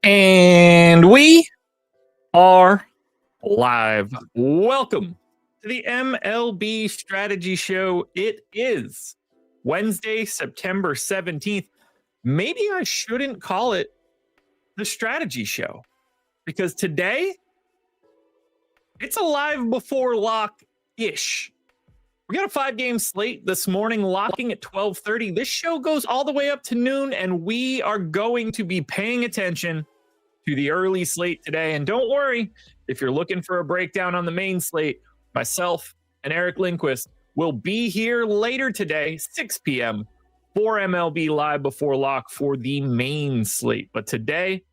And we are live. Welcome to the MLB Strategy Show. It is Wednesday, September 17th. Maybe I shouldn't call it the Strategy Show because today it's a live before lock-ish. We got a 5-game slate this morning, locking at 12:30. This show goes all the way up to noon, and we are going to be paying attention to the early slate today. And don't worry, if you're looking for a breakdown on the main slate, myself and Eric Lindquist will be here later today, 6 p.m. for MLB Live Before Lock for the main slate. But today,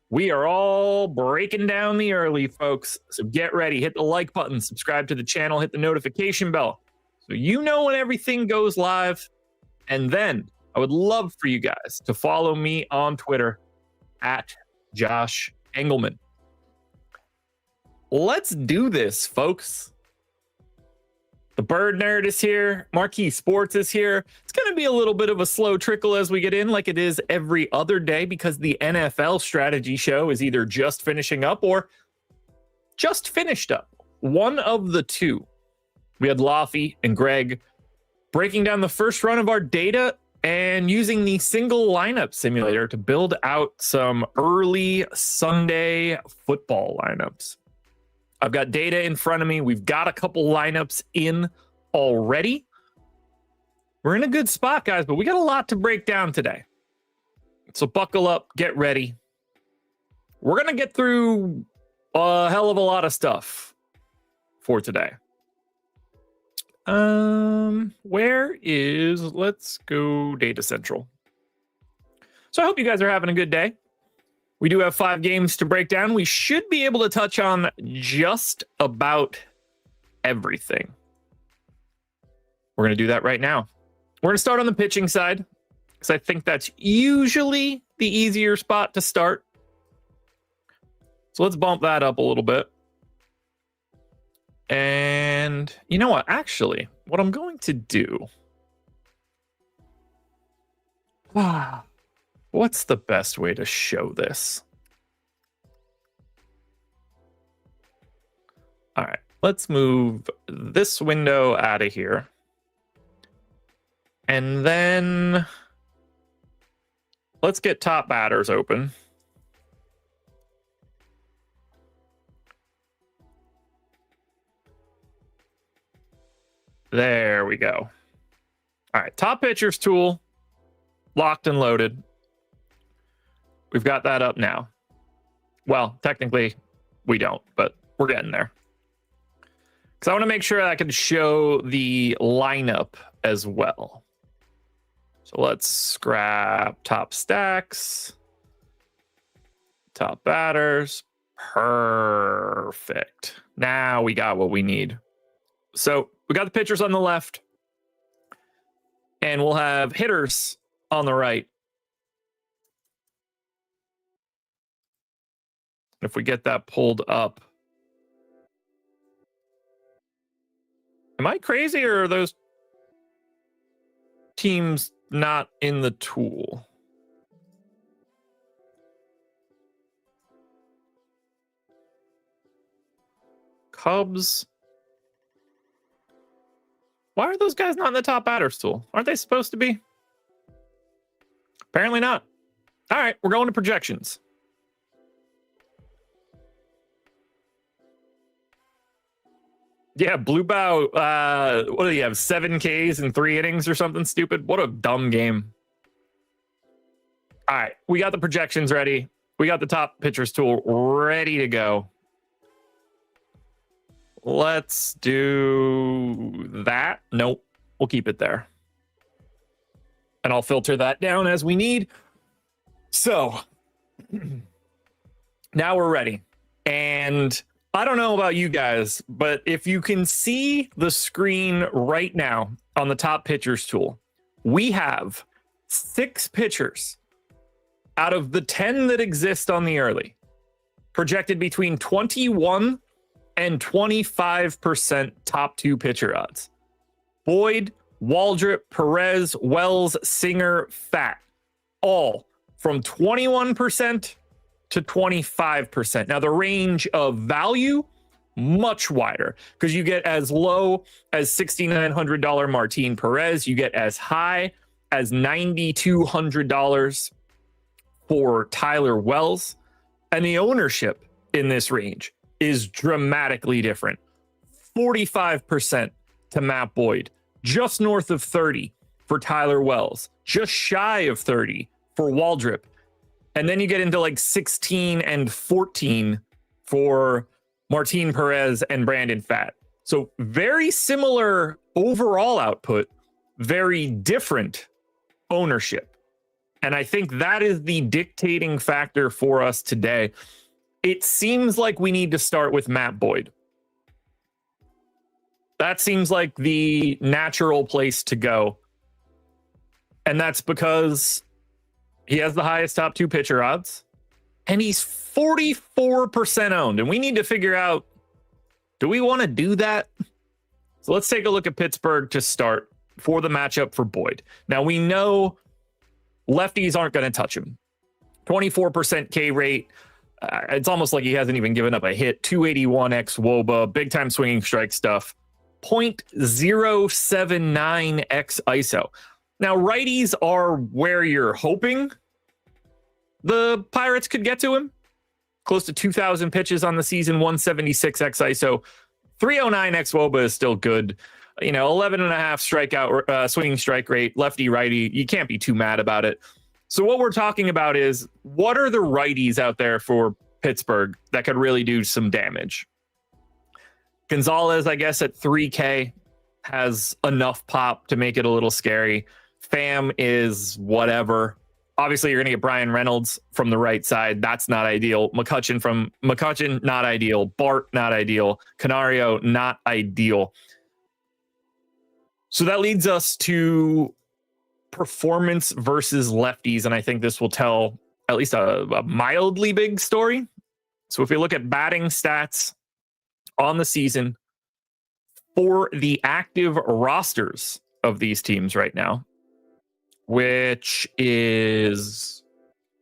we are all breaking down the early, folks. So get ready. Hit the like button, subscribe to the channel, hit the notification bell so you know when everything goes live. And then I would love for you guys to follow me on Twitter at Josh Engelman. Let's do this, folks. The Bird Nerd is here. Marquee Sports is here. It's going to be a little bit of a slow trickle as we get in, like it is every other day, because the NFL Strategy Show is either just finishing up or just finished up. One of the two. We had Laffy and Greg breaking down the first run of our data and using the single lineup simulator to build out some early Sunday football lineups. I've got data in front of me. We've got a couple lineups in already. We're in a good spot, guys, but we got a lot to break down today. So buckle up, get ready. We're going to get through a hell of a lot of stuff for today. Let's go Data Central. So I hope you guys are having a good day. We do have 5 games to break down. We should be able to touch on just about everything. We're going to do that right now. We're going to start on the pitching side because I think that's usually the easier spot to start. So let's bump that up a little bit. And you know what? Actually, what I'm going to do... What's the best way to show this? All right, let's move this window out of here. And then let's get top batters open. There we go. All right, top pitchers tool, locked and loaded. We've got that up now. Well, technically, we don't, but we're getting there. Because I want to make sure I can show the lineup as well. So let's scrap top stacks, top batters. Perfect. Now we got what we need. So we got the pitchers on the left, and we'll have hitters on the right. If we get that pulled up. Am I crazy, or are those teams not in the tool? Cubs. Why are those guys not in the top batters tool? Aren't they supposed to be? Apparently not. All right, we're going to projections. Yeah, Blue Bow, what do you have, 7 Ks in 3 innings or something stupid? What a dumb game. All right, we got the projections ready. We got the top pitchers tool ready to go. Let's do that. Nope, we'll keep it there. And I'll filter that down as we need. So, now we're ready. And I don't know about you guys, but if you can see the screen right now on the top pitchers tool, we have 6 pitchers out of the 10 that exist on the early, projected between 21 and 25% top 2 pitcher odds. Boyd, Waldrip, Perez, Wells, Singer, Fat, all from 21% to 25%. Now, the range of value, much wider, because you get as low as $6,900 Martin Perez. You get as high as $9,200 for Tyler Wells. And the ownership in this range is dramatically different. 45% to Matt Boyd, just north of 30 for Tyler Wells, just shy of 30 for Waldrip. And then you get into like 16 and 14 for Martin Perez and Brandon Pfaadt. So very similar overall output, very different ownership. And I think that is the dictating factor for us today. It seems like we need to start with Matt Boyd. That seems like the natural place to go. And that's because he has the highest top 2 pitcher odds. And he's 44% owned. And we need to figure out, do we want to do that? So let's take a look at Pittsburgh to start for the matchup for Boyd. Now we know lefties aren't going to touch him. 24% K rate. It's almost like he hasn't even given up a hit. 281 x WOBA, big time swinging strike stuff. 0.079 x ISO. Now, righties are where you're hoping the Pirates could get to him. Close to 2,000 pitches on the season, 176 x ISO. 309 x WOBA is still good. 11 and a half strikeout swinging strike rate, lefty righty. You can't be too mad about it. So what we're talking about is, what are the righties out there for Pittsburgh that could really do some damage? Gonzalez, I guess, at 3K has enough pop to make it a little scary. Pham is whatever. Obviously, you're going to get Brian Reynolds from the right side. That's not ideal. McCutchen, not ideal. Bart, not ideal. Canario, not ideal. So that leads us to performance versus lefties. And I think this will tell at least a mildly big story. So if we look at batting stats on the season for the active rosters of these teams right now, which is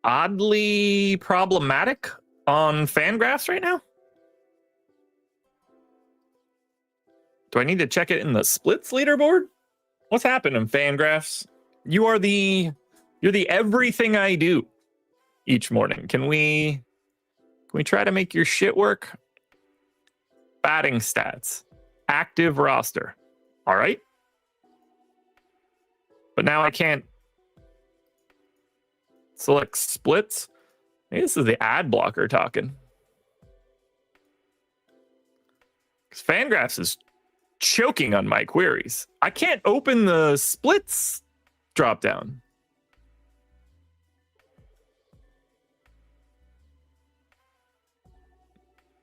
oddly problematic on FanGraphs right now. Do I need to check it in the splits leaderboard? What's happening, FanGraphs? You're the everything I do each morning. Can we try to make your shit work? Batting stats, active roster. All right. But now I can't select splits. Maybe this is the ad blocker talking. Because FanGraphs is choking on my queries. I can't open the splits drop down.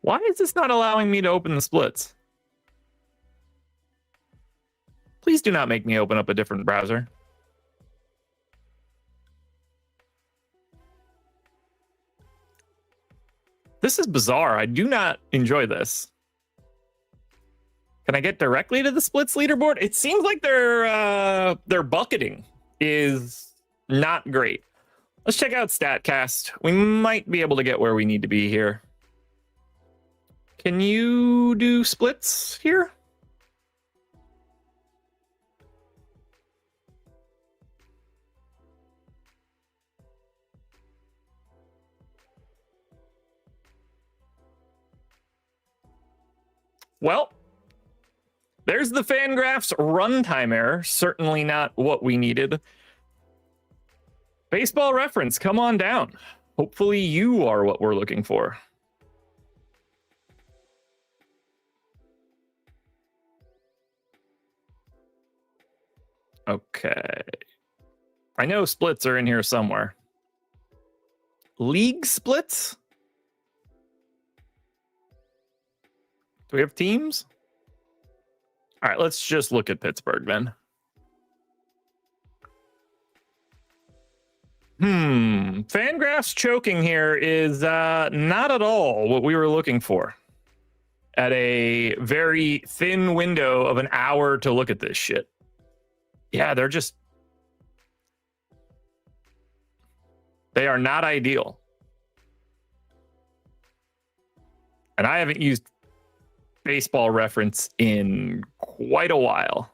Why is this not allowing me to open the splits? Please do not make me open up a different browser. This is bizarre. I do not enjoy this. Can I get directly to the splits leaderboard? It seems like their bucketing is not great. Let's check out StatCast. We might be able to get where we need to be here. Can you do splits here? Well, there's the FanGraphs runtime error. Certainly not what we needed. Baseball Reference, come on down. Hopefully you are what we're looking for. Okay. I know splits are in here somewhere. League splits? Do we have teams? All right, let's just look at Pittsburgh then. FanGraphs choking here is not at all what we were looking for at a very thin window of an hour to look at this shit. Yeah, they are not ideal. And I haven't used Baseball Reference in quite a while.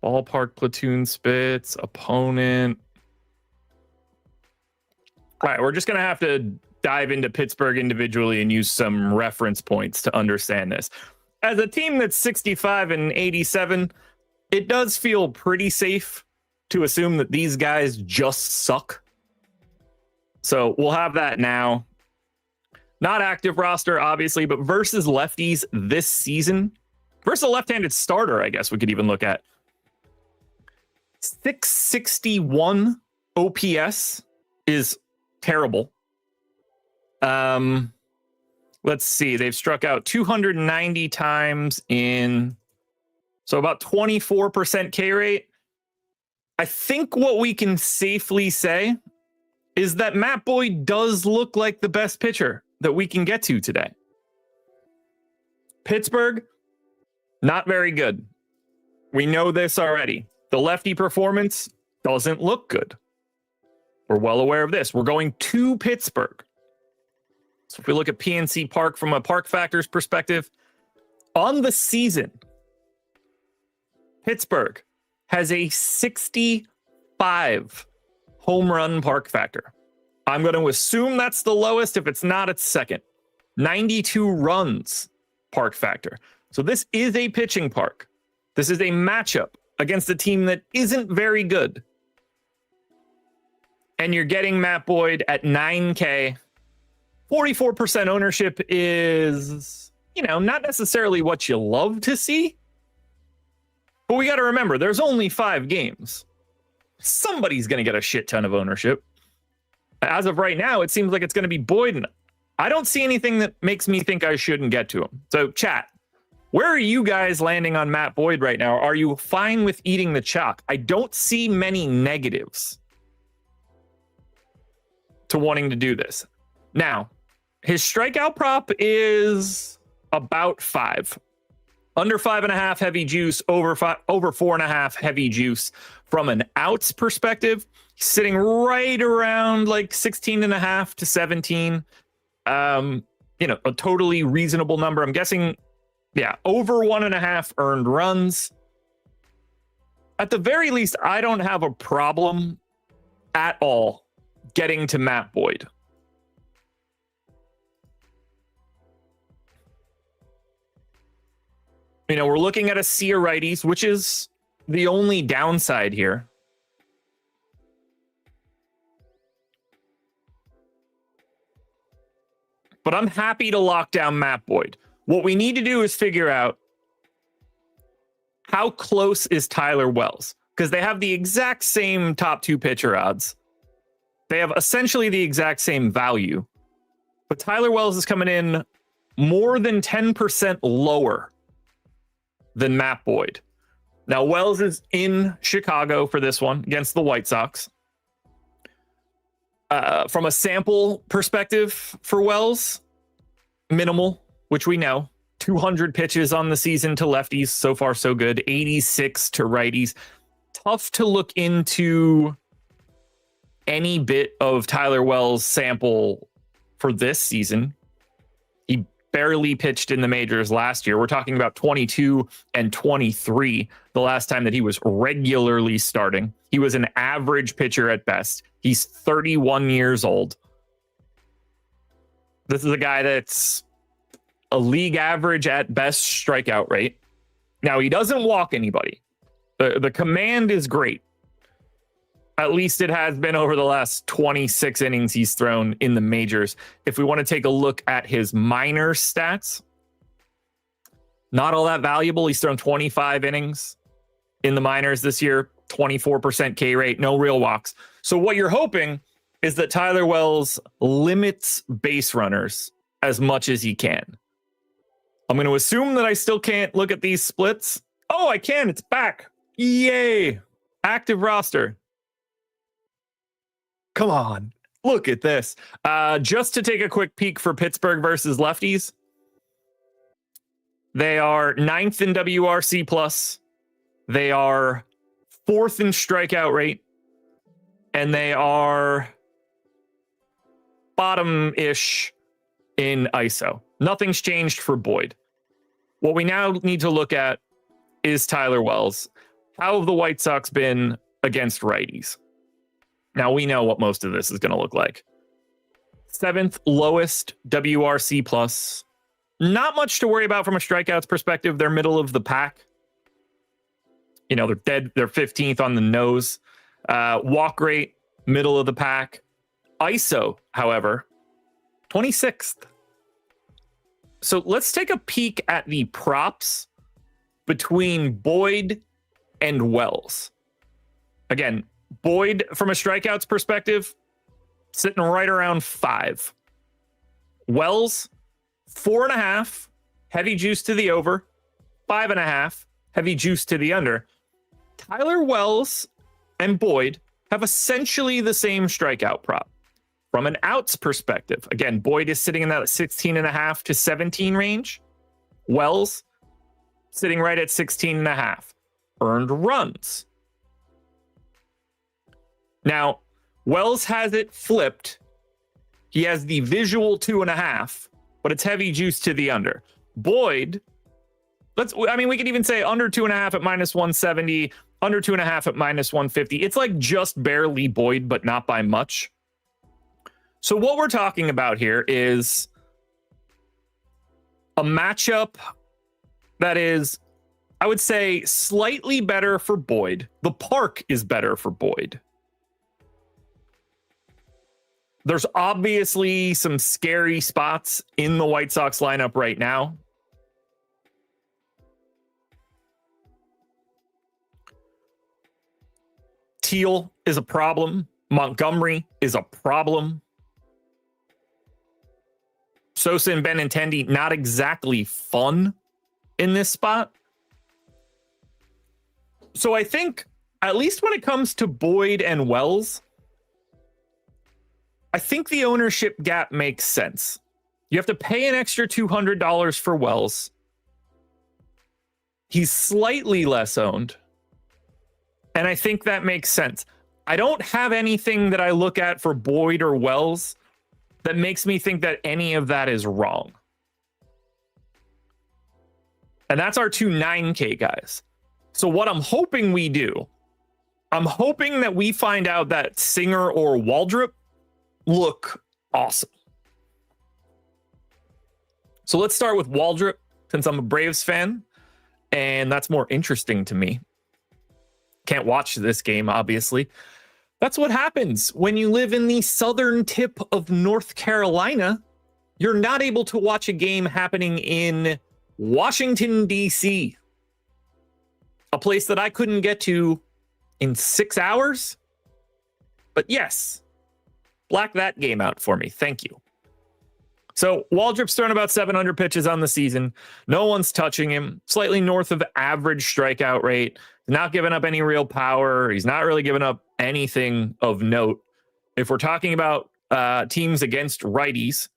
Ballpark platoon spits, opponent. All right, we're just going to have to dive into Pittsburgh individually and use some reference points to understand this. As a team that's 65 and 87, it does feel pretty safe to assume that these guys just suck. So we'll have that now. Not active roster, obviously, but versus lefties this season, versus a left-handed starter, I guess we could even look at. 661 OPS is terrible. Let's see. They've struck out 290 times in, so about 24% K rate. I think what we can safely say is that Matt Boyd does look like the best pitcher that we can get to today. Pittsburgh, not very good. We know this already. The lefty performance doesn't look good. We're well aware of this. We're going to Pittsburgh. So if we look at PNC Park from a park factors perspective, on the season, Pittsburgh has a 65 home run park factor. I'm going to assume that's the lowest. If it's not, it's second. 92 runs park factor. So this is a pitching park. This is a matchup against a team that isn't very good. And you're getting Matt Boyd at 9K. 44% ownership is, not necessarily what you love to see. But we got to remember, there's only 5 games. Somebody's going to get a shit ton of ownership. As of right now, it seems like it's going to be Boyd. And I don't see anything that makes me think I shouldn't get to him. So chat, where are you guys landing on Matt Boyd right now? Are you fine with eating the chalk? I don't see many negatives to wanting to do this. Now, his strikeout prop is about 5. Under 5.5 heavy juice, over 4.5 heavy juice. From an outs perspective, he's sitting right around like 16.5 to 17. A totally reasonable number. I'm guessing, over 1.5 earned runs. At the very least, I don't have a problem at all getting to Matt Boyd. We're looking at a sea of righties, which is the only downside here. But I'm happy to lock down Matt Boyd. What we need to do is figure out how close is Tyler Wells, because they have the exact same top 2 pitcher odds. They have essentially the exact same value, but Tyler Wells is coming in more than 10% lower than Matt Boyd. Now, Wells is in Chicago for this one against the White Sox. From a sample perspective for Wells, minimal, which we know. 200 pitches on the season to lefties. So far, so good. 86 to righties. Tough to look into any bit of Tyler Wells' sample for this season. He barely pitched in the majors last year. We're talking about 22 and 23 the last time that he was regularly starting. He was an average pitcher at best. He's 31 years old. This is a guy that's a league average at best strikeout rate. Now, he doesn't walk anybody. The command is great. At least it has been over the last 26 innings he's thrown in the majors. If we want to take a look at his minor stats, not all that valuable. He's thrown 25 innings in the minors this year, 24% K rate, no real walks. So what you're hoping is that Tyler Wells limits base runners as much as he can. I'm going to assume that I still can't look at these splits. Oh, I can. It's back. Yay. Active roster. Come on. Look at this. Just to take a quick peek for Pittsburgh versus lefties. They are 9th in WRC plus. They are 4th in strikeout rate. And they are bottom-ish in ISO. Nothing's changed for Boyd. What we now need to look at is Tyler Wells. How have the White Sox been against righties? Now we know what most of this is going to look like. 7th lowest WRC plus. Not much to worry about from a strikeouts perspective. They're middle of the pack. You know, they're dead. They're 15th on the nose. Walk rate, middle of the pack. ISO, however, 26th. So let's take a peek at the props between Boyd and Wells. Again, Boyd, from a strikeouts perspective, sitting right around 5. Wells, 4.5, heavy juice to the over, 5.5, heavy juice to the under. Tyler Wells and Boyd have essentially the same strikeout prop. From an outs perspective, again, Boyd is sitting in that 16.5 to 17 range. Wells sitting right at 16.5. Earned runs. Now, Wells has it flipped. He has the visual 2.5, but it's heavy juice to the under. Boyd, we could even say under 2.5 at minus 170, under 2.5 at minus 150. It's like just barely Boyd, but not by much. So what we're talking about here is a matchup that is, I would say, slightly better for Boyd. The park is better for Boyd. There's obviously some scary spots in the White Sox lineup right now. Teal is a problem. Montgomery is a problem. Sosa and Benintendi, not exactly fun in this spot. So I think, at least when it comes to Boyd and Wells, I think the ownership gap makes sense. You have to pay an extra $200 for Wells. He's slightly less owned. And I think that makes sense. I don't have anything that I look at for Boyd or Wells that makes me think that any of that is wrong. And that's our two 9K guys. So what I'm hoping we do, I'm hoping that we find out that Singer or Waldrip look awesome. So let's start with Waldrip, since I'm a Braves fan, and that's more interesting to me. Can't watch this game, obviously. That's what happens when you live in the southern tip of North Carolina. You're not able to watch a game happening in Washington, D.C., a place that I couldn't get to in 6 hours. But yes, black that game out for me. Thank you. So Waldrop's thrown about 700 pitches on the season. No one's touching him. Slightly north of average strikeout rate. Not giving up any real power. He's not really giving up anything of note. If we're talking about teams against righties,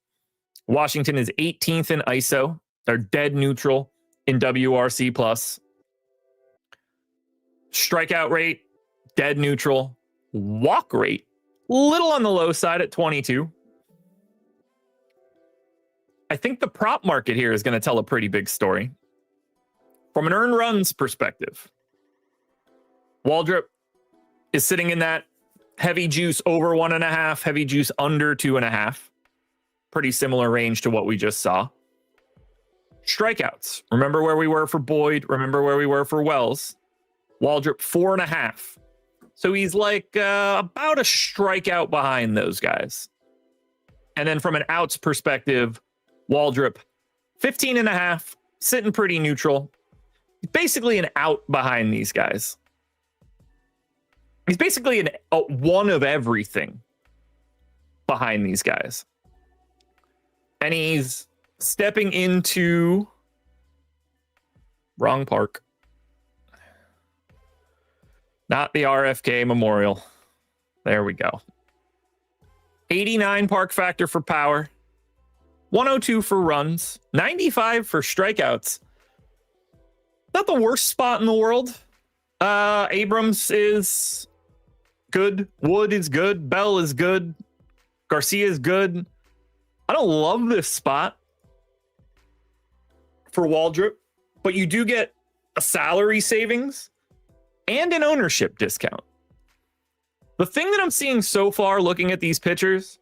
Washington is 18th in ISO. They're dead neutral in WRC plus. Strikeout rate, dead neutral. Walk rate, little on the low side at 22. I think the prop market here is going to tell a pretty big story. From an earned runs perspective, Waldrip is sitting in that heavy juice over 1.5, heavy juice under 2.5. Pretty similar range to what we just saw. Strikeouts. Remember where we were for Boyd. Remember where we were for Wells. Waldrip 4.5. So he's like about a strikeout behind those guys. And then from an outs perspective, Waldrip 15.5, sitting pretty neutral. He's basically an out behind these guys. He's basically a one of everything behind these guys. And he's stepping into wrong park. Not the RFK Memorial. There we go. 89 park factor for power. 102 for runs. 95 for strikeouts. not the worst spot in the world. Abrams is good. Wood is good. Bell is good. Garcia is good. I don't love this spot for Waldrip, but you do get a salary savings and an ownership discount. The thing that I'm seeing so far looking at these pitchers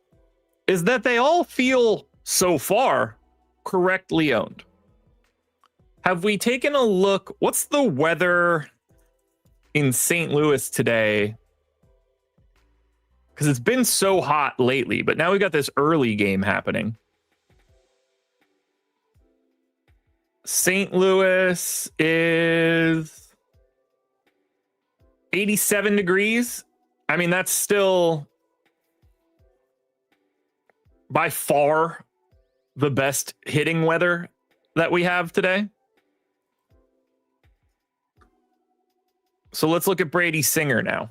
is that they all feel so far correctly owned. Have we taken a look? What's the weather in St. Louis today? Because it's been so hot lately, but now we got this early game happening. St. Louis is 87 degrees. I mean, that's still by far the best hitting weather that we have today. So let's look at Brady Singer now.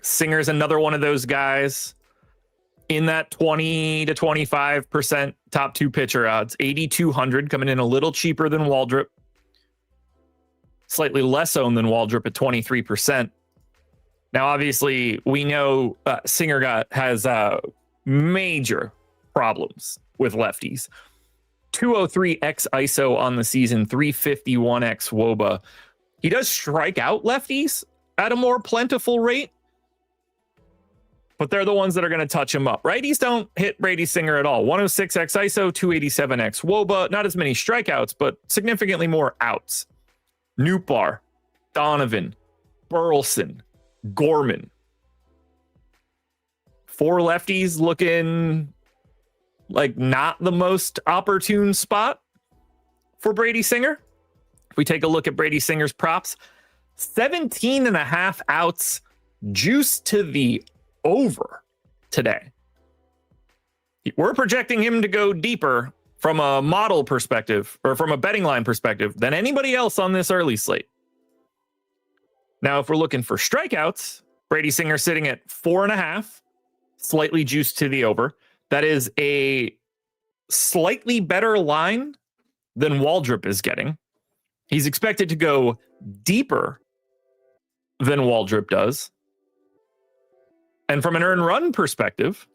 Singer's another one of those guys in that 20 to 25% top two pitcher odds. 8,200, coming in a little cheaper than Waldrip. Slightly less owned than Waldrip at 23%. Now, obviously, we know Singer has major problems with lefties. 203 x ISO on the season, 351 x WOBA. He does strike out lefties at a more plentiful rate, but they're the ones that are going to touch him up. Righties don't hit Brady Singer at all. 106 x ISO, 287 x WOBA. Not as many strikeouts, but significantly more outs. Nootbaar, Donovan, Burleson, Gorman. 4 lefties looking like not the most opportune spot for Brady Singer. If we take a look at Brady Singer's props, 17 and a half outs, juice to the over today. We're projecting him to go deeper from a model perspective or from a betting line perspective than anybody else on this early slate. Now, if we're looking for strikeouts, Brady Singer sitting at 4.5, slightly juiced to the over. That is a slightly better line than Waldrip is getting. He's expected to go deeper than Waldrip does. And from an earned run perspective,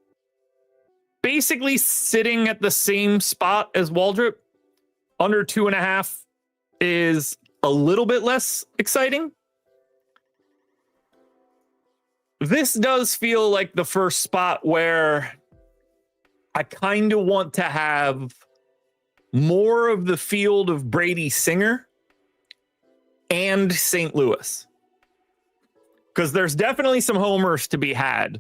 basically sitting at the same spot as Waldrip, under 2.5 is a little bit less exciting. This does feel like the first spot where I kind of want to have more of the field of Brady Singer and St. Louis. Because there's definitely some homers to be had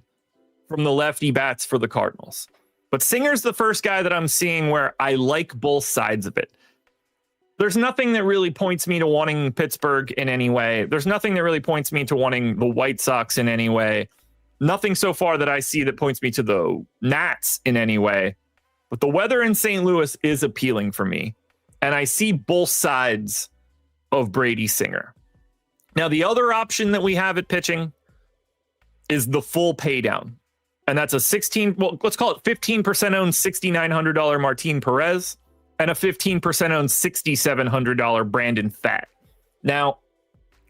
from the lefty bats for the Cardinals. But Singer's the first guy that I'm seeing where I like both sides of it. There's nothing that really points me to wanting Pittsburgh in any way. There's nothing that really points me to wanting the White Sox in any way. Nothing so far that I see that points me to the Nats in any way. But the weather in St. Louis is appealing for me. And I see both sides of Brady Singer. Now, the other option that we have at pitching is the full pay down. And that's a let's call it 15% owned $6,900 Martin Perez and a 15% owned $6,700 Brandon Pfaadt. Now,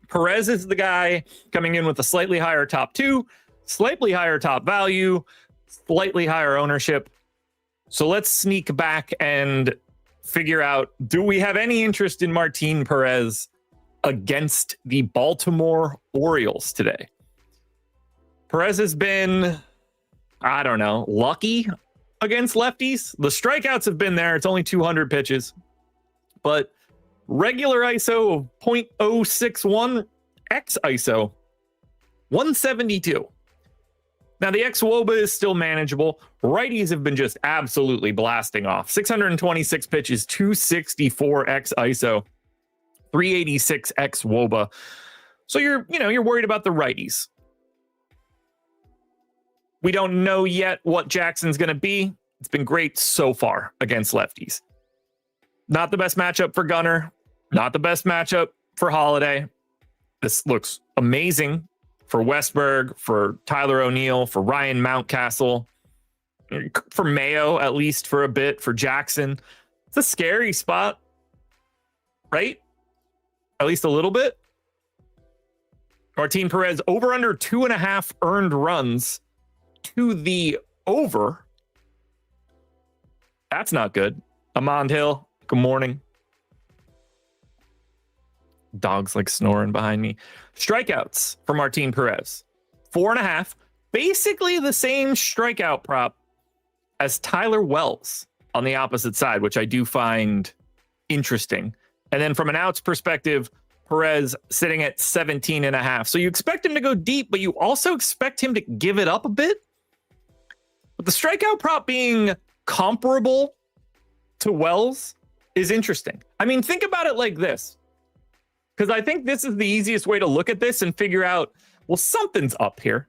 Perez is the guy coming in with a slightly higher top two, slightly higher top value, slightly higher ownership. So let's sneak back and figure out, do we have any interest in Martin Perez against the Baltimore Orioles today? Perez has been, I don't know, lucky against lefties. The strikeouts have been there. It's only 200 pitches, but regular ISO of 0.061, X ISO 172. Now, the xWOBA is still manageable. Righties have been just absolutely blasting off. 626 pitches, 264 X ISO, 386 X WOBA. So you're worried about the righties. We don't know yet what Jackson's going to be. It's been great so far against lefties. Not the best matchup for Gunnar. Not the best matchup for Holiday. This looks amazing for Westberg, for Tyler O'Neill, for Ryan Mountcastle, for Mayo, at least for a bit, for Jackson. It's a scary spot right? At least a little bit. Martin Perez over under 2.5 earned runs to the over. That's not good. Amand Hill, good morning. Dogs like snoring behind me. Strikeouts for Martin Perez, 4.5. Basically the same strikeout prop as Tyler Wells on the opposite side, which I do find interesting. And then from an outs perspective, Perez sitting at 17.5. So you expect him to go deep, but you also expect him to give it up a bit. But the strikeout prop being comparable to Wells is interesting. I mean, think about it like this, because I think this is the easiest way to look at this and figure out, well, something's up here.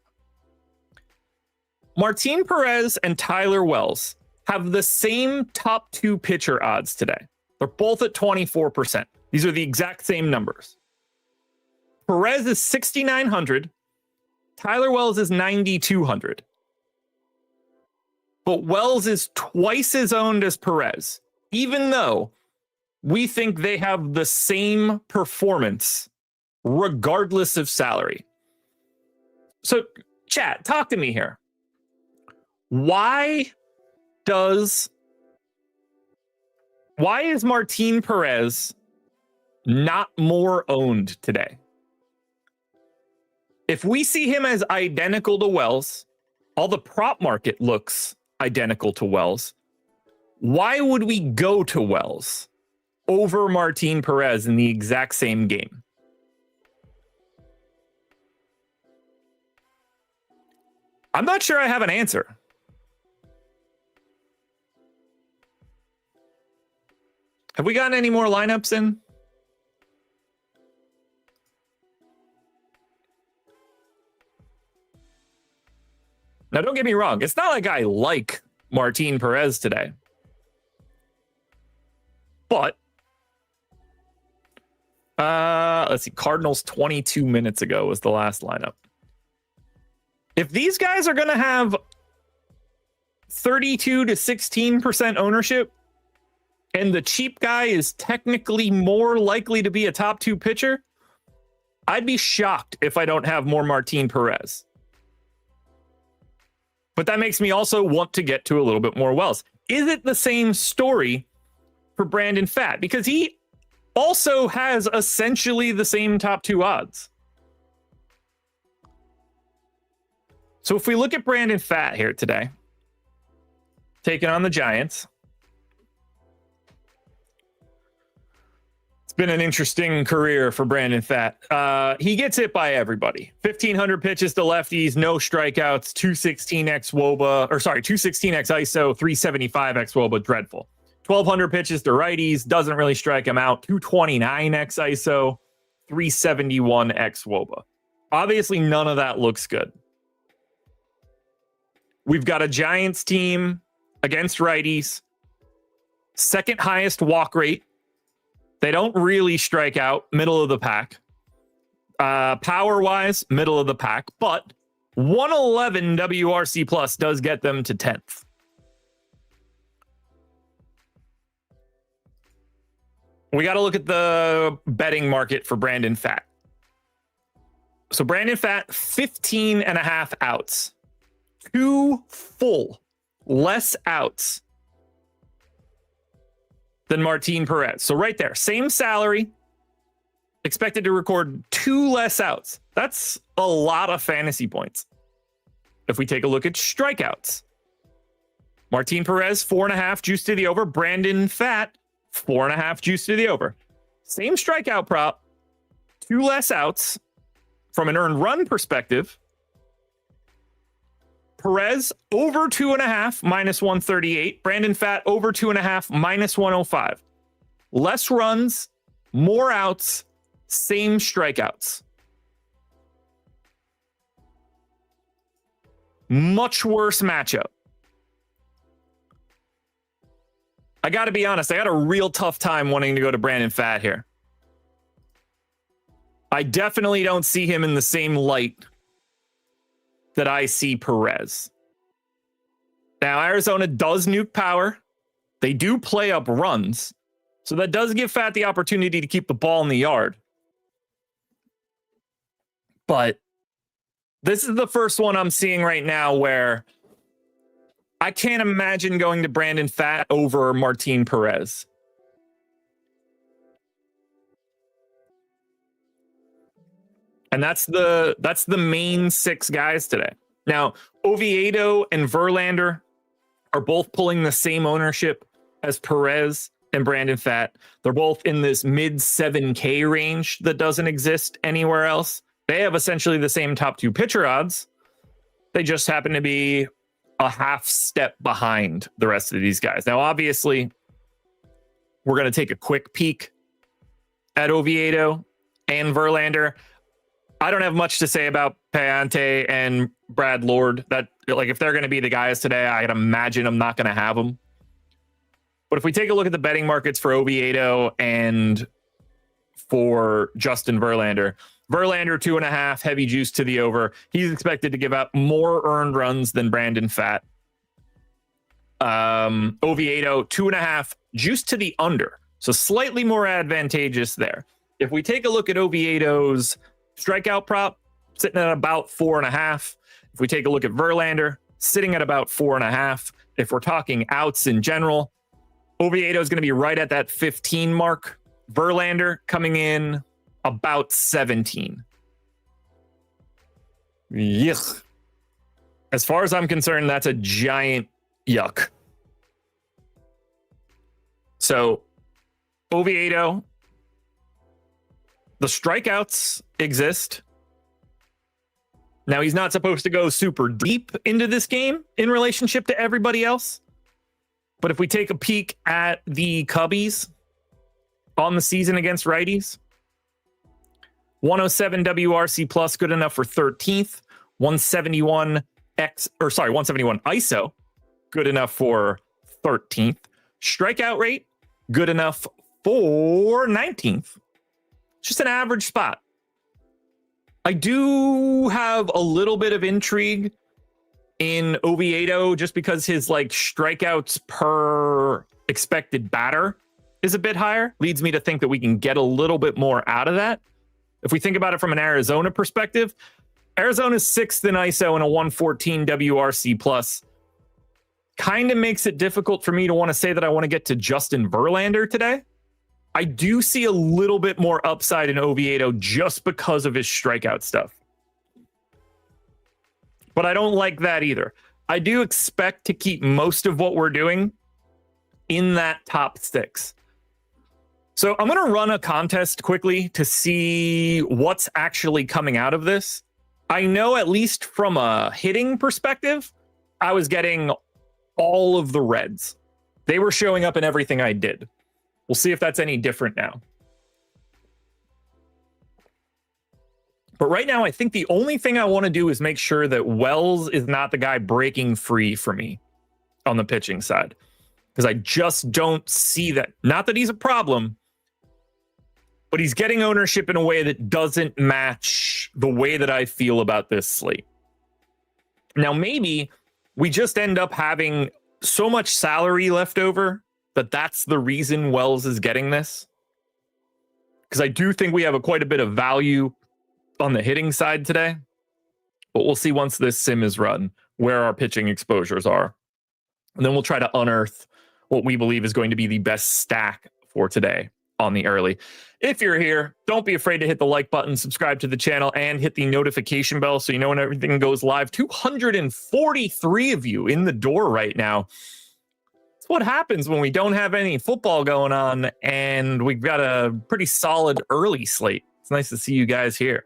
Martin Perez and Tyler Wells have the same top 2 pitcher odds today. They're both at 24%. These are the exact same numbers. Perez is 6,900. Tyler Wells is 9,200. But Wells is twice as owned as Perez, even though we think they have the same performance regardless of salary. So, chat, talk to me here. Why is Martin Perez not more owned today? If we see him as identical to Wells, all the prop market looks identical to Wells. Why would we go to Wells over Martin Perez in the exact same game? I'm not sure I have an answer. Have we gotten any more lineups in? Now, don't get me wrong. It's not like I like Martin Perez today. But, let's see. Cardinals 22 minutes ago was the last lineup. If these guys are going to have 32 to 16% ownership, and the cheap guy is technically more likely to be a top 2 pitcher, I'd be shocked if I don't have more Martin Perez. But that makes me also want to get to a little bit more Wells. Is it the same story for Brandon Pfaadt? Because he also has essentially the same top 2 odds. So if we look at Brandon Pfaadt here today, taking on the Giants, been an interesting career for Brandon Pfaadt. He gets hit by everybody. 1,500 pitches to lefties, no strikeouts, 216x WOBA, 216x ISO, 375x WOBA, dreadful. 1,200 pitches to righties, doesn't really strike him out, 229x ISO, 371x WOBA. Obviously, none of that looks good. We've got a Giants team against righties, second highest walk rate. They don't really strike out, middle of the pack. Power-wise, middle of the pack, but 111 WRC plus does get them to 10th. We got to look at the betting market for Brandon Pfaadt. So Brandon Pfaadt, 15.5 outs. 2 full, less outs than Martin Perez. So right there, same salary, expected to record 2 less outs. That's a lot of fantasy points. If we take a look at strikeouts, Martin Perez, 4.5 juice to the over. Brandon Pfaadt, 4.5 juice to the over. Same strikeout prop, 2 less outs. From an earned run perspective, Perez over 2.5, minus 138. Brandon Pfaadt over 2.5, minus 105. Less runs, more outs, same strikeouts. Much worse matchup. I got to be honest, I got a real tough time wanting to go to Brandon Pfaadt here. I definitely don't see him in the same light that I see Perez. Now, Arizona does nuke power. They do play up runs, So that does give Fat the opportunity to keep the ball in the yard. But this is the first one I'm seeing right now where I can't imagine going to Brandon Fat over Martin Perez. And that's the main 6 guys today. Now, Oviedo and Verlander are both pulling the same ownership as Perez and Brandon Fat. They're both in this mid 7K range that doesn't exist anywhere else. They have essentially the same top 2 pitcher odds. They just happen to be a half step behind the rest of these guys. Now, obviously, we're going to take a quick peek at Oviedo and Verlander. I don't have much to say about Payante and Brad Lord. That, like, if they're going to be the guys today, I'd imagine I'm not going to have them. But if we take a look at the betting markets for Oviedo and for Justin Verlander, Verlander 2.5, heavy juice to the over. He's expected to give up more earned runs than Brandon Fat. Oviedo 2.5, juice to the under. So slightly more advantageous there. If we take a look at Oviedo's strikeout prop, sitting at about 4.5. If we take a look at Verlander, sitting at about 4.5. If we're talking outs in general, Oviedo is going to be right at that 15 mark. Verlander coming in about 17. Yuck. As far as I'm concerned, that's a giant yuck. So, Oviedo, the strikeouts exist. Now, he's not supposed to go super deep into this game in relationship to everybody else. But if we take a peek at the Cubbies on the season against righties, 107 WRC plus, good enough for 13th. 171 ISO, good enough for 13th. Strikeout rate, good enough for 19th. Just an average spot. I do have a little bit of intrigue in Oviedo just because his strikeouts per expected batter is a bit higher. Leads me to think that we can get a little bit more out of that. If we think about it from an Arizona perspective, Arizona's 6th in ISO and a 114 WRC plus. Kind of makes it difficult for me to want to say that I want to get to Justin Verlander today. I do see a little bit more upside in Oviedo just because of his strikeout stuff. But I don't like that either. I do expect to keep most of what we're doing in that top 6. So I'm going to run a contest quickly to see what's actually coming out of this. I know, at least from a hitting perspective, I was getting all of the reds. They were showing up in everything I did. We'll see if that's any different now. But right now, I think the only thing I want to do is make sure that Wells is not the guy breaking free for me on the pitching side. Because I just don't see that. Not that he's a problem, but he's getting ownership in a way that doesn't match the way that I feel about this slate. Now, maybe we just end up having so much salary left over that that's the reason Wells is getting this. Because I do think we have quite a bit of value on the hitting side today. But we'll see once this sim is run where our pitching exposures are. And then we'll try to unearth what we believe is going to be the best stack for today on the early. If you're here, don't be afraid to hit the like button, subscribe to the channel, and hit the notification bell so you know when everything goes live. 243 of you in the door right now. It's what happens when we don't have any football going on and we've got a pretty solid early slate. It's nice to see you guys here.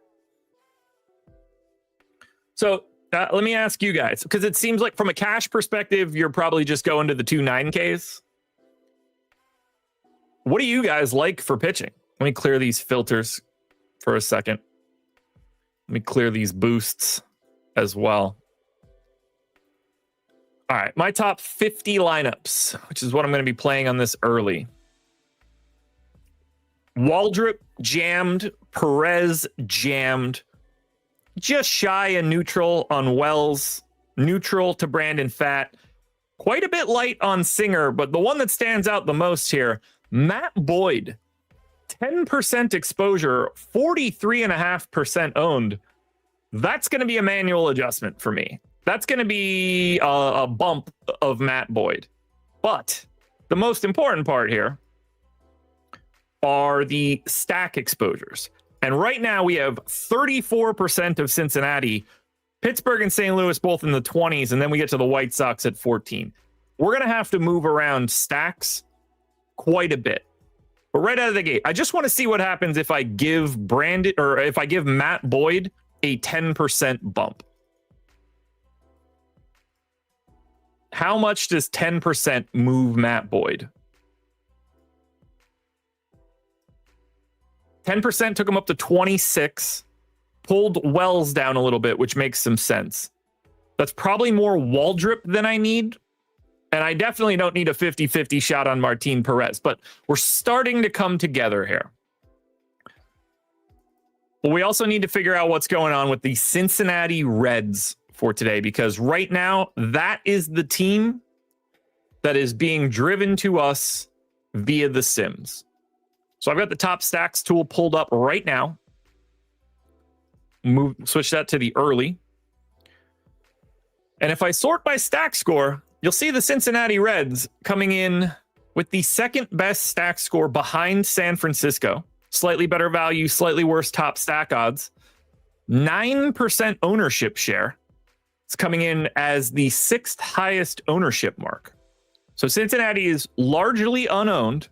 So let me ask you guys, because it seems like from a cash perspective, you're probably just going to the 2 9Ks. What do you guys like for pitching? Let me clear these filters for a second. Let me clear these boosts as well. All right, my top 50 lineups, which is what I'm going to be playing on this early. Waldrip jammed, Perez jammed, just shy and neutral on Wells, neutral to Brandon Fat, quite a bit light on Singer, but the one that stands out the most here, Matt Boyd, 10% exposure, 43.5% owned. That's going to be a manual adjustment for me. That's going to be a bump of Matt Boyd. But the most important part here are the stack exposures. And right now we have 34% of Cincinnati, Pittsburgh and St. Louis both in the 20s, and then we get to the White Sox at 14. We're going to have to move around stacks quite a bit. But right out of the gate, I just want to see what happens if I give Matt Boyd a 10% bump. How much does 10% move Matt Boyd? 10% took him up to 26, pulled Wells down a little bit, which makes some sense. That's probably more Waldrip than I need. And I definitely don't need a 50-50 shot on Martin Perez, but we're starting to come together here. But we also need to figure out what's going on with the Cincinnati Reds for today, because right now that is the team that is being driven to us via the Sims. So I've got the top stacks tool pulled up right now. Switch that to the early. And if I sort by stack score, you'll see the Cincinnati Reds coming in with the second best stack score behind San Francisco. Slightly better value, slightly worse top stack odds. 9% ownership share. It's coming in as the sixth highest ownership mark. So Cincinnati is largely unowned,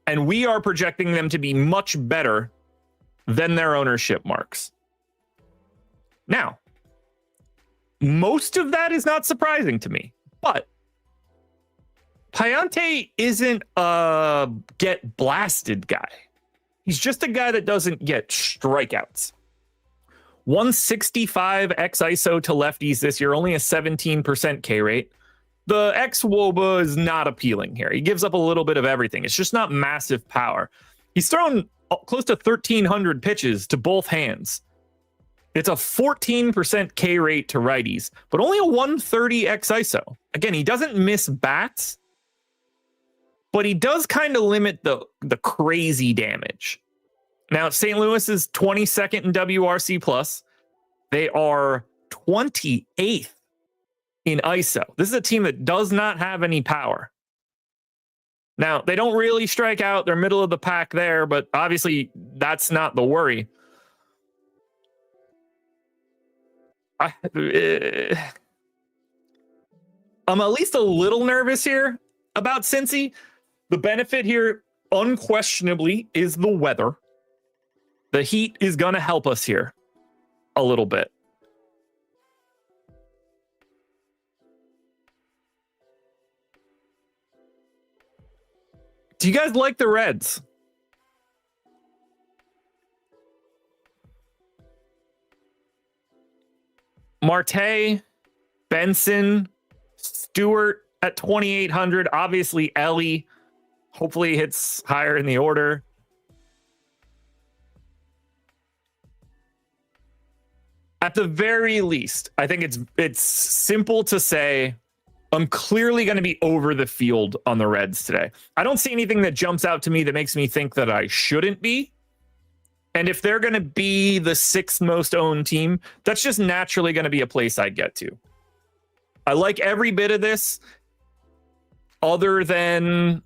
and we are projecting them to be much better than their ownership marks. Now, most of that is not surprising to me, but Payante isn't a get blasted guy. He's just a guy that doesn't get strikeouts. 165 X ISO to lefties this year, only a 17% K rate. The X WOBA is not appealing here. He gives up a little bit of everything. It's just not massive power. He's thrown close to 1,300 pitches to both hands. It's a 14% K rate to righties, but only a 130 X ISO. Again, he doesn't miss bats, but he does kind of limit the crazy damage. Now, St. Louis is 22nd in WRC plus. They are 28th in ISO. This is a team that does not have any power. Now, they don't really strike out. They're middle of the pack there, but obviously that's not the worry. I'm at least a little nervous here about Cincy. The benefit here, unquestionably, is the weather. The heat is going to help us here a little bit. Do you guys like the Reds? Marte, Benson, Stewart at 2,800. Obviously, Ellie hopefully hits higher in the order. At the very least, I think it's simple to say I'm clearly going to be over the field on the Reds today. I don't see anything that jumps out to me that makes me think that I shouldn't be. And if they're going to be the sixth most owned team, that's just naturally going to be a place I get to. I like every bit of this, other than,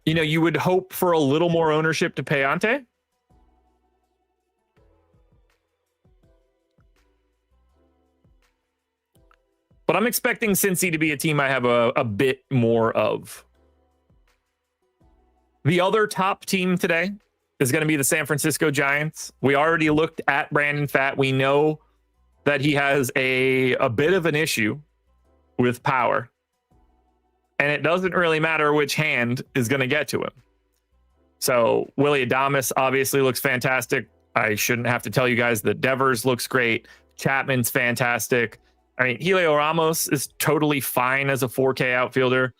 you would hope for a little more ownership to Payante. But I'm expecting Cincy to be a team I have a bit more of. The other top team today is going to be the San Francisco Giants. We already looked at Brandon Pfaadt. We know that he has a bit of an issue with power. And it doesn't really matter which hand is going to get to him. So Willy Adames obviously looks fantastic. I shouldn't have to tell you guys that Devers looks great. Chapman's fantastic. I mean, Helio Ramos is totally fine as a 4K outfielder.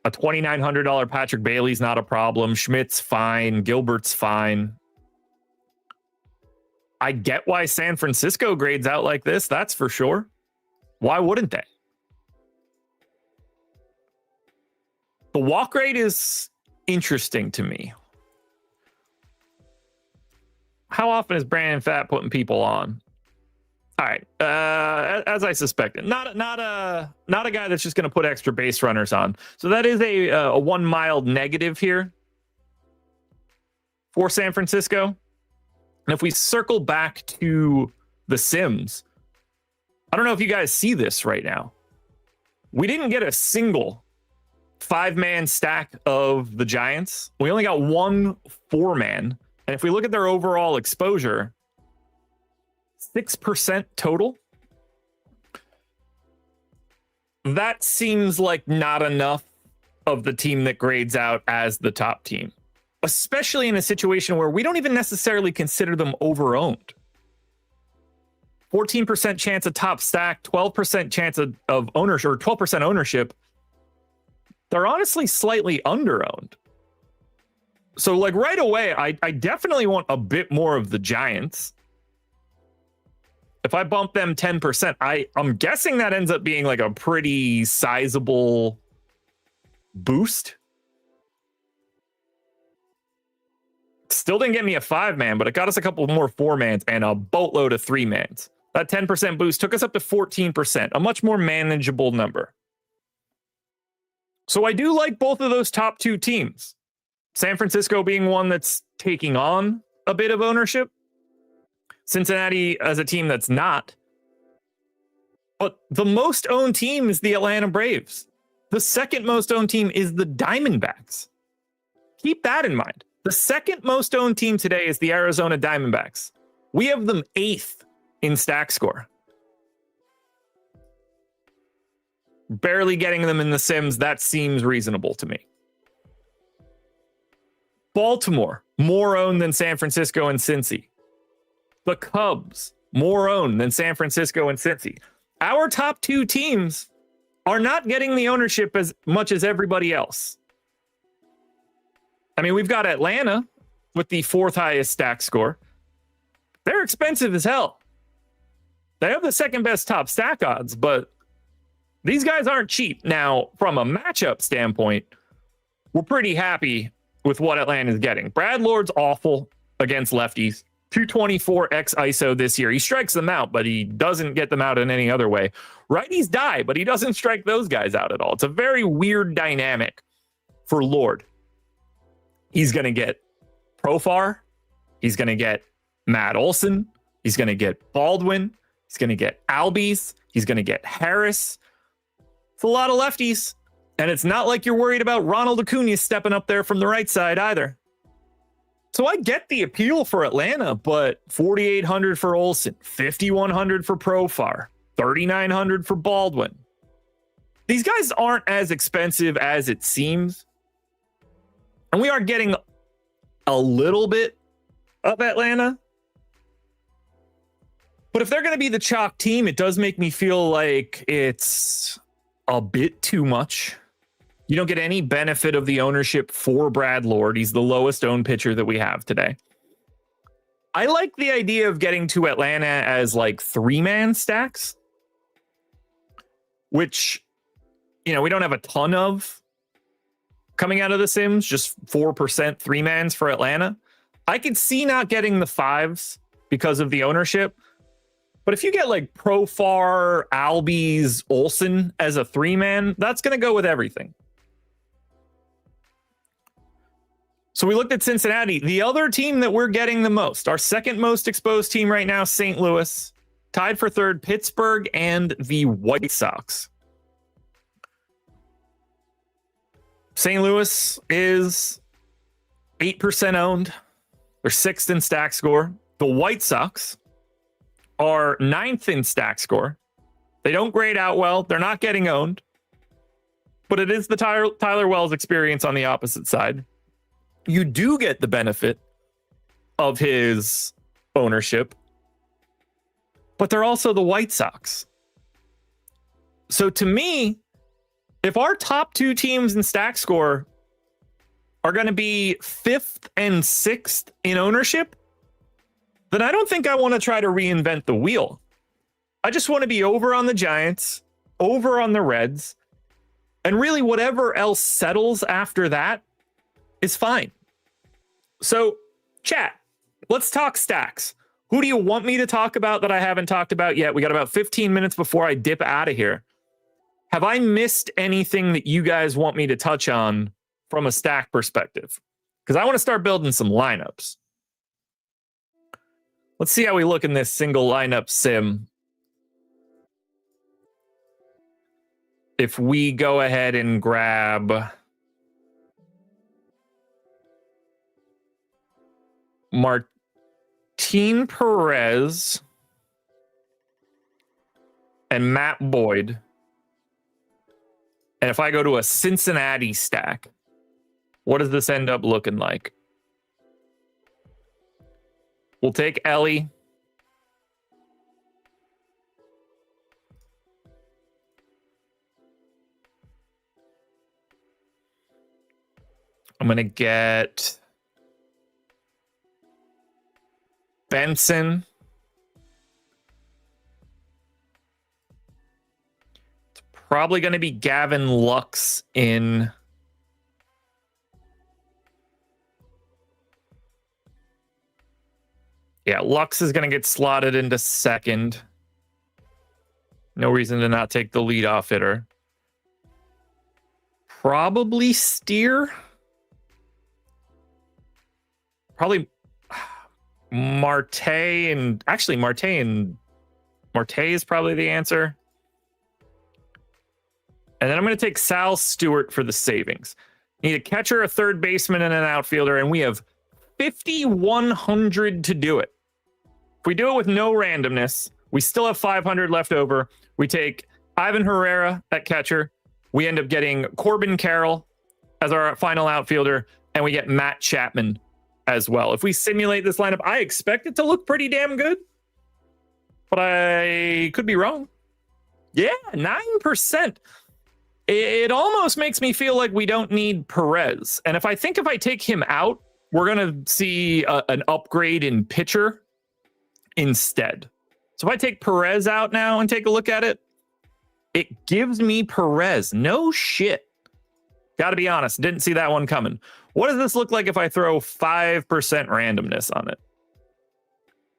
A $2,900 Patrick Bailey's not a problem. Schmidt's fine. Gilbert's fine. I get why San Francisco grades out like this. That's for sure. Why wouldn't they? The walk rate is interesting to me. How often is Brandon Pfaadt putting people on? All right, as I suspected, not a guy that's just going to put extra base runners on. So that is a 1 mild negative here for San Francisco. And if we circle back to the Sims, I don't know if you guys see this right now. We didn't get a single 5-man stack of the Giants. We only got 1 4-man. And if we look at their overall exposure, 6% total. That seems like not enough of the team that grades out as the top team, especially in a situation where we don't even necessarily consider them overowned. 14% chance of top stack, 12% chance of ownership, or 12% ownership. They're honestly slightly underowned. So like right away, I definitely want a bit more of the Giants. If I bump them 10%, I'm guessing that ends up being like a pretty sizable boost. Still didn't get me a 5-man, but it got us a couple more 4-mans and a boatload of 3-mans. That 10% boost took us up to 14%, a much more manageable number. So I do like both of those top 2 teams. San Francisco being one that's taking on a bit of ownership. Cincinnati as a team that's not. But the most owned team is the Atlanta Braves. The second most owned team is the Diamondbacks. Keep that in mind. The second most owned team today is the Arizona Diamondbacks. We have them 8th in stack score. Barely getting them in the Sims, that seems reasonable to me. Baltimore, more owned than San Francisco and Cincy. The Cubs, more owned than San Francisco and Cincy. Our top 2 teams are not getting the ownership as much as everybody else. I mean, we've got Atlanta with the 4th highest stack score. They're expensive as hell. They have the second best top stack odds, but these guys aren't cheap. Now, from a matchup standpoint, we're pretty happy with what Atlanta's getting. Brad Lord's awful against lefties. 224 x ISO this year. He strikes them out, but he doesn't get them out in any other way. Righties die, but he doesn't strike those guys out at all. It's a very weird dynamic for Lord. He's going to get Profar. He's going to get Matt Olson. He's going to get Baldwin. He's going to get Albies. He's going to get Harris. It's a lot of lefties. And it's not like you're worried about Ronald Acuna stepping up there from the right side either. So I get the appeal for Atlanta, but 4,800 for Olsen, 5,100 for Profar, 3,900 for Baldwin. These guys aren't as expensive as it seems. And we are getting a little bit of Atlanta. But if they're going to be the chalk team, it does make me feel like it's a bit too much. You don't get any benefit of the ownership for Brad Lord. He's the lowest owned pitcher that we have today. I like the idea of getting to Atlanta as like 3-man stacks, which, you know, we don't have a ton of coming out of the Sims, just 4% 3-mans for Atlanta. I could see not getting the 5s because of the ownership. But if you get like Profar, Albies, Olsen as a 3-man, that's going to go with everything. So we looked at Cincinnati. The other team that we're getting the most, our second most exposed team right now, St. Louis, tied for 3rd, Pittsburgh and the White Sox. St. Louis is 8% owned. They're 6th in stack score. The White Sox are 9th in stack score. They don't grade out well. They're not getting owned. But it is the Tyler Wells experience on the opposite side. You do get the benefit of his ownership, but they're also the White Sox. So to me, if our top 2 teams in stack score are going to be 5th and 6th in ownership, then I don't think I want to try to reinvent the wheel. I just want to be over on the Giants, over on the Reds, And really, whatever else settles after that is fine. So, chat, let's talk stacks. Who do you want me to talk about that I haven't talked about yet? We got about 15 minutes before I dip out of here. Have I missed anything that you guys want me to touch on from a stack perspective? Because I want to start building some lineups. Let's see how we look in this single lineup sim. If we go ahead and grab Martin Perez and Matt Boyd, and if I go to a Cincinnati stack, what does this end up looking like? We'll take Ellie. I'm going to get Benson. It's probably going to be Gavin Lux in. Yeah, Lux is going to get slotted into second. No reason to not take the leadoff hitter. Probably Steer. Probably Marte and actually Marte is probably the answer. And then I'm going to take Sal Stewart for the savings. Need a catcher, a third baseman, and an outfielder, and we have 5,100 to do it. If we do it with no randomness, we still have 500 left over. We take Ivan Herrera at catcher. We end up getting Corbin Carroll as our final outfielder, and we get Matt Chapman as well. If we simulate this lineup, I expect it to look pretty damn good, but I could be wrong. Yeah, 9%. It almost makes me feel like we don't need Perez. And if I take him out, we're going to see an upgrade in pitcher instead. So if I take Perez out now and take a look at it, it gives me Perez. No shit. Got to be honest. Didn't see that one coming. What does this look like if I throw 5% randomness on it?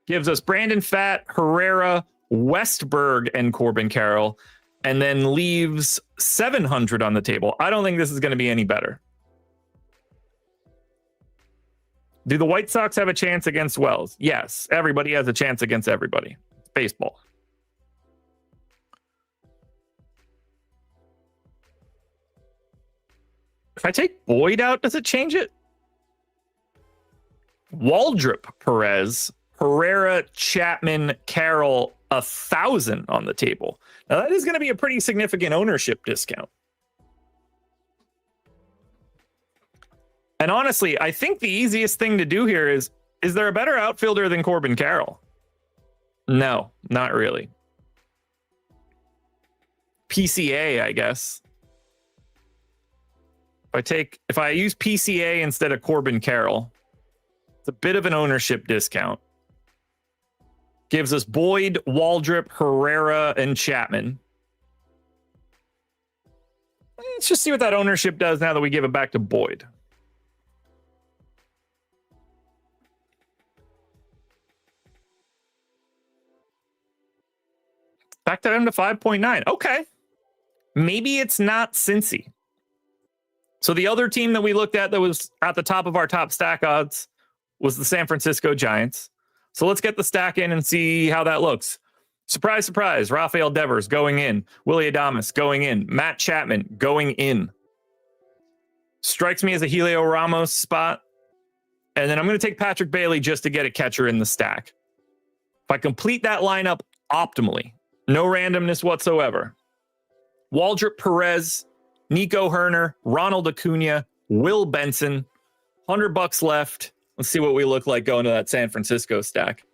Gives us Brandon Pfaadt, Herrera, Westberg, and Corbin Carroll, and then leaves 700 on the table. I don't think this is going to be any better. Do the White Sox have a chance against Wells? Yes. Everybody has a chance against everybody. It's baseball. If I take Boyd out, does it change it? Waldrip, Perez, Herrera, Chapman, Carroll, 1,000 on the table. Now that is going to be a pretty significant ownership discount. And honestly, I think the easiest thing to do here is there a better outfielder than Corbin Carroll? No, not really. PCA, I guess. If I use PCA instead of Corbin Carroll, it's a bit of an ownership discount. Gives us Boyd, Waldrip, Herrera, and Chapman. Let's just see what that ownership does now that we give it back to Boyd. Back to him to 5.9. Okay. Maybe it's not Cincy. So the other team that we looked at that was at the top of our top stack odds was the San Francisco Giants. So let's get the stack in and see how that looks. Surprise, surprise. Rafael Devers going in. Willy Adames going in. Matt Chapman going in. Strikes me as a Helio Ramos spot. And then I'm going to take Patrick Bailey just to get a catcher in the stack. If I complete that lineup optimally, no randomness whatsoever. Waldrip, Perez, Nico Herner, Ronald Acuna, Will Benson, $100 left. Let's see what we look like going to that San Francisco stack.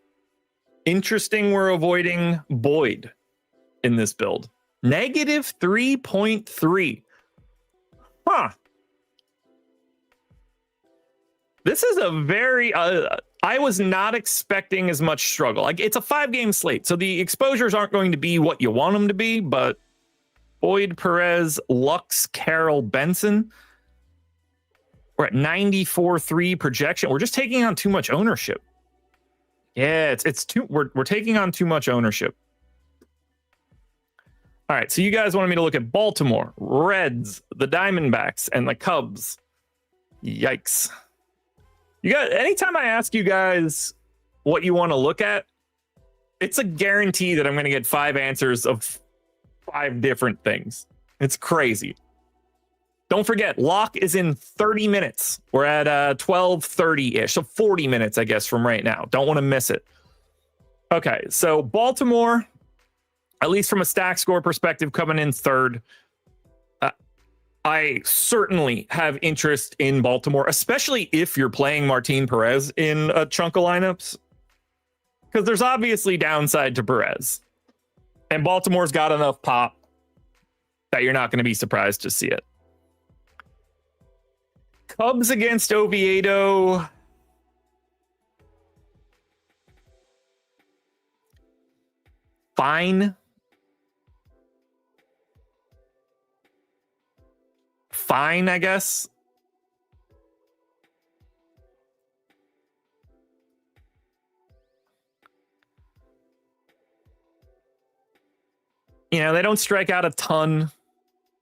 Interesting, we're avoiding Boyd in this build. Negative 3.3. Huh. This is a very... I was not expecting as much struggle. Like, it's a 5-game slate, so the exposures aren't going to be what you want them to be, but Boyd, Perez, Lux, Carroll, Benson. We're at 94.3 projection. We're just taking on too much ownership. Yeah, it's too. We're taking on too much ownership. All right, so you guys wanted me to look at Baltimore, Reds, the Diamondbacks, and the Cubs. Yikes. You got anytime I ask you guys what you want to look at, it's a guarantee that I'm going to get 5 answers of 5 different things. It's crazy. Don't forget, lock is in 30 minutes. We're at 12:30-ish, so 40 minutes, I guess, from right now. Don't want to miss it. Okay, so Baltimore, at least from a stack score perspective, coming in third. I certainly have interest in Baltimore, especially if you're playing Martin Perez in a chunk of lineups, because there's obviously downside to Perez. And Baltimore's got enough pop that you're not going to be surprised to see it. Cubs against Oviedo. Fine. Fine, I guess. You know, they don't strike out a ton.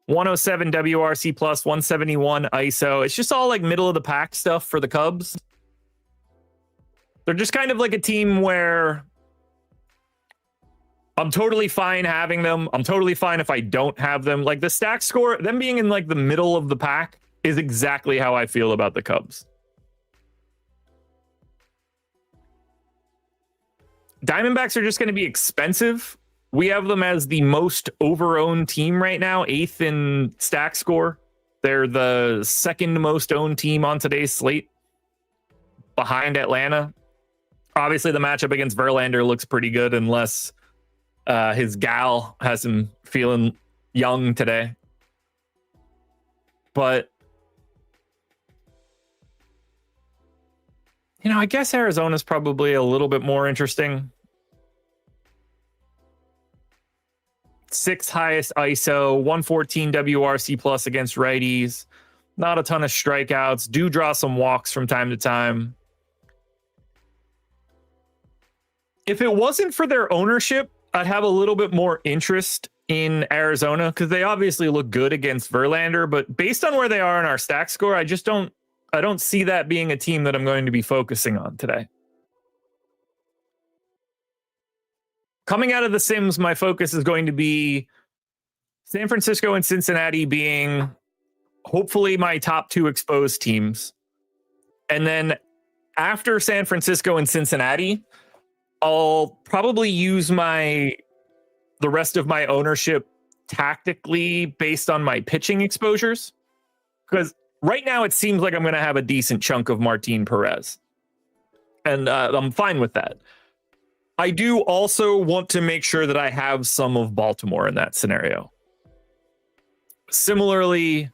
107 WRC plus, 171 ISO. It's just all like middle of the pack stuff for the Cubs. They're just kind of like a team where I'm totally fine having them. I'm totally fine if I don't have them. Like the stack score, them being in like the middle of the pack is exactly how I feel about the Cubs. Diamondbacks are just going to be expensive. We have them as the most over-owned team right now, 8th in stack score. They're the second most owned team on today's slate, behind Atlanta. Obviously, the matchup against Verlander looks pretty good unless his gal has him feeling young today. But, you know, I guess Arizona's probably a little bit more interesting. 6th highest ISO, 114 WRC plus against righties. Not a ton of strikeouts. Do draw some walks from time to time. If it wasn't for their ownership, I'd have a little bit more interest in Arizona because they obviously look good against Verlander. But based on where they are in our stack score, I don't see that being a team that I'm going to be focusing on today. Coming out of the Sims, my focus is going to be San Francisco and Cincinnati being hopefully my top 2 exposed teams. And then after San Francisco and Cincinnati, I'll probably use the rest of my ownership tactically based on my pitching exposures. Because right now it seems like I'm going to have a decent chunk of Martin Perez. And I'm fine with that. I do also want to make sure that I have some of Baltimore in that scenario. Similarly,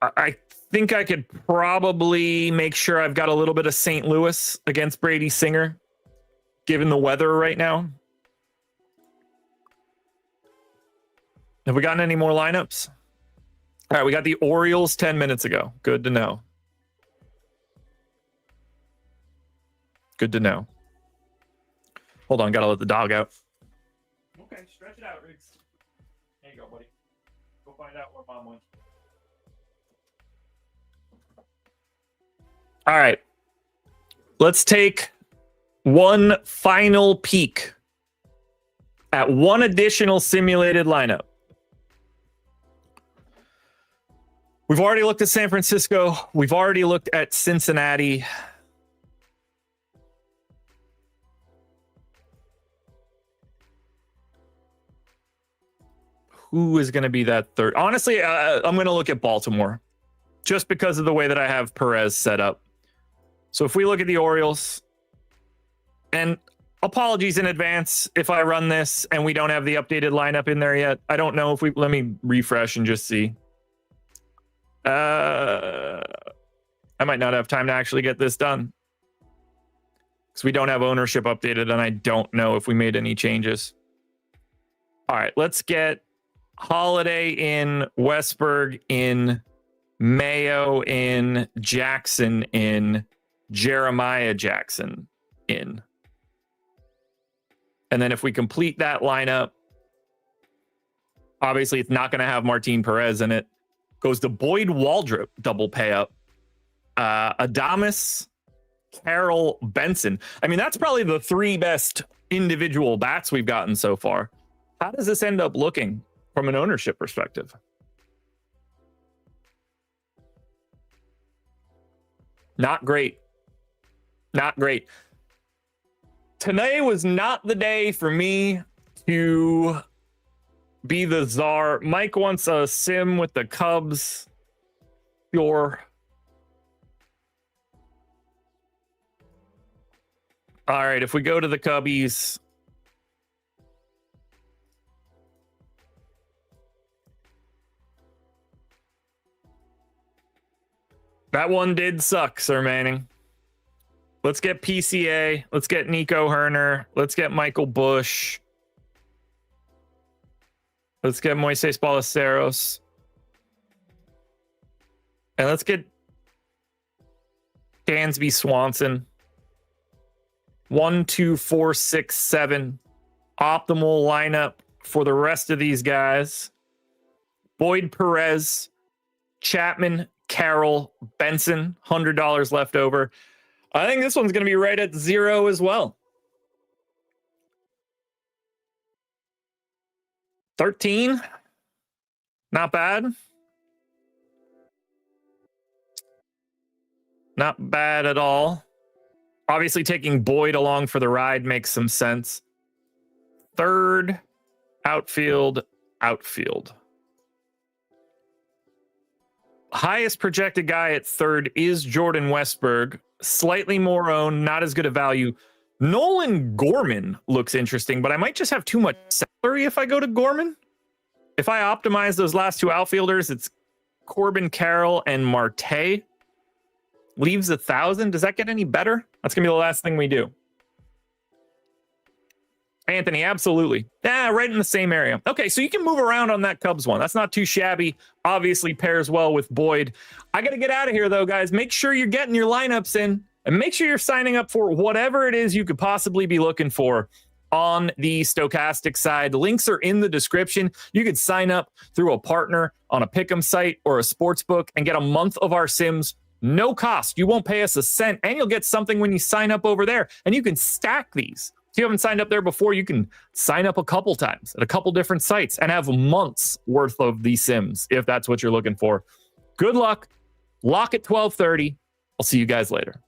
I think I could probably make sure I've got a little bit of St. Louis against Brady Singer, given the weather right now. Have we gotten any more lineups? All right, we got the Orioles 10 minutes ago. Good to know. Good to know. Hold on, gotta let the dog out. Okay, stretch it out, Riggs. There you go, buddy. Go find out where Mom went. All right. Let's take one final peek at one additional simulated lineup. We've already looked at San Francisco. We've already looked at Cincinnati. Who is going to be that third? Honestly, I'm going to look at Baltimore just because of the way that I have Perez set up. So if we look at the Orioles, and apologies in advance if I run this and we don't have the updated lineup in there yet. I don't know if let me refresh and just see. I might not have time to actually get this done because we don't have ownership updated and I don't know if we made any changes. All right, let's get Holiday in, Westberg in, Mayo in, Jackson in, Jeremiah Jackson in. And then if we complete that lineup, obviously it's not going to have Martin Perez in it. Goes to Boyd Waldrip, double pay up. Adames, Carroll, Benson. I mean, that's probably the three best individual bats we've gotten so far. How does this end up looking from an ownership perspective? Not great. Not great. Today was not the day for me to be the czar. Mike wants a sim with the Cubs. Sure. All right, if we go to the Cubbies. That one did suck, Sir Manning. Let's get PCA. Let's get Nico Herner. Let's get Michael Bush. Let's get Moises Ballesteros. And let's get Dansby Swanson. 1, 2, 4, 6, 7. Optimal lineup for the rest of these guys. Boyd Perez, Chapman, Carroll, Benson, $100 left over. I think this one's going to be right at 0 as well. 13. Not bad. Not bad at all. Obviously, taking Boyd along for the ride makes some sense. Third, outfield. Highest projected guy at third is Jordan Westberg. Slightly more owned, not as good a value. Nolan Gorman looks interesting, but I might just have too much salary if I go to Gorman. If I optimize those last two outfielders, it's Corbin Carroll and Marte. Leaves 1,000. Does that get any better? That's going to be the last thing we do. Anthony, absolutely. Yeah, right in the same area. Okay, so you can move around on that Cubs one. That's not too shabby. Obviously pairs well with Boyd. I got to get out of here, though, guys. Make sure you're getting your lineups in, and make sure you're signing up for whatever it is you could possibly be looking for on the Stokastic side. The links are in the description. You could sign up through a partner on a pick'em site or a sportsbook and get a month of our sims. No cost. You won't pay us a cent, and you'll get something when you sign up over there. And you can stack these. If you haven't signed up there before, you can sign up a couple times at a couple different sites and have months worth of these sims if that's what you're looking for. Good luck. Lock at 12:30. I'll see you guys later.